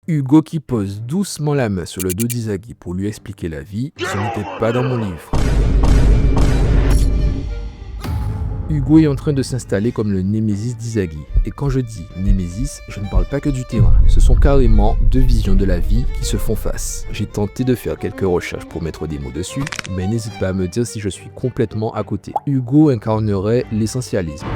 Hugo qui pose doucement la main sur le dos d'Izagi pour lui expliquer la vie, ce n'était pas dans mon livre. Hugo est en train de s'installer comme le Némésis d'Izagi. Et quand je dis Némésis, je ne parle pas que du terrain. Ce sont carrément deux visions de la vie qui se font face. J'ai tenté de faire quelques recherches pour mettre des mots dessus, mais n'hésite pas à me dire si je suis complètement à côté. Hugo incarnerait l'essentialisme.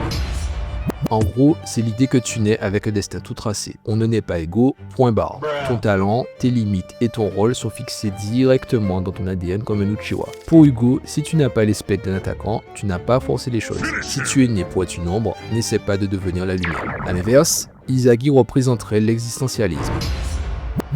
En gros, c'est l'idée que tu nais avec un destin tout tracé. On ne naît pas égaux, point barre. Ton talent, tes limites et ton rôle sont fixés directement dans ton ADN comme un Uchiwa. Pour Hugo, si tu n'as pas les specs d'un attaquant, tu n'as pas forcé les choses. Si tu es né pour être une ombre, n'essaie pas de devenir la lumière. À l'inverse, Izagi représenterait l'existentialisme.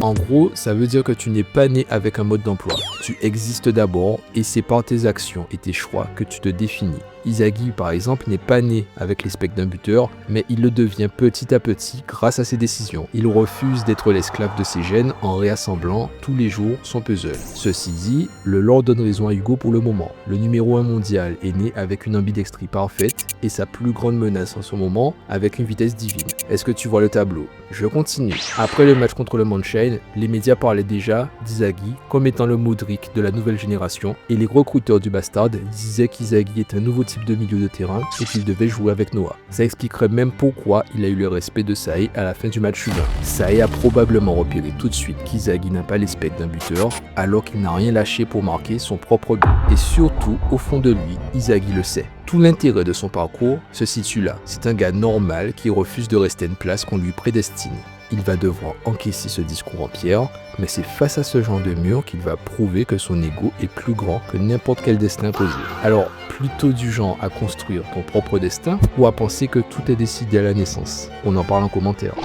En gros, ça veut dire que tu n'es pas né avec un mode d'emploi. Tu existes d'abord et c'est par tes actions et tes choix que tu te définis. Izagi, par exemple, n'est pas né avec les specs d'un buteur, mais il le devient petit à petit grâce à ses décisions. Il refuse d'être l'esclave de ses gènes en réassemblant tous les jours son puzzle. Ceci dit, le lore donne raison à Hugo pour le moment. Le numéro 1 mondial est né avec une ambidextrie parfaite et sa plus grande menace en ce moment avec une vitesse divine. Est-ce que tu vois le tableau? Je continue. Après le match contre le Manchain, les médias parlaient déjà d'Izagi comme étant le Modric de la nouvelle génération et les recruteurs du Bastard disaient qu'Izagi est un nouveau type de milieu de terrain et qu'il devait jouer avec Noah. Ça expliquerait même pourquoi il a eu le respect de Sae à la fin du match humain. Sae a probablement repéré tout de suite qu'Izagi n'a pas les specs d'un buteur alors qu'il n'a rien lâché pour marquer son propre but. Et surtout, au fond de lui, Izagi le sait. Tout l'intérêt de son parcours se situe là. C'est un gars normal qui refuse de rester à une place qu'on lui prédestine. Il va devoir encaisser ce discours en pierre, mais c'est face à ce genre de mur qu'il va prouver que son ego est plus grand que n'importe quel destin posé. Alors, plutôt du genre à construire ton propre destin ou à penser que tout est décidé à la naissance? On en parle en commentaire.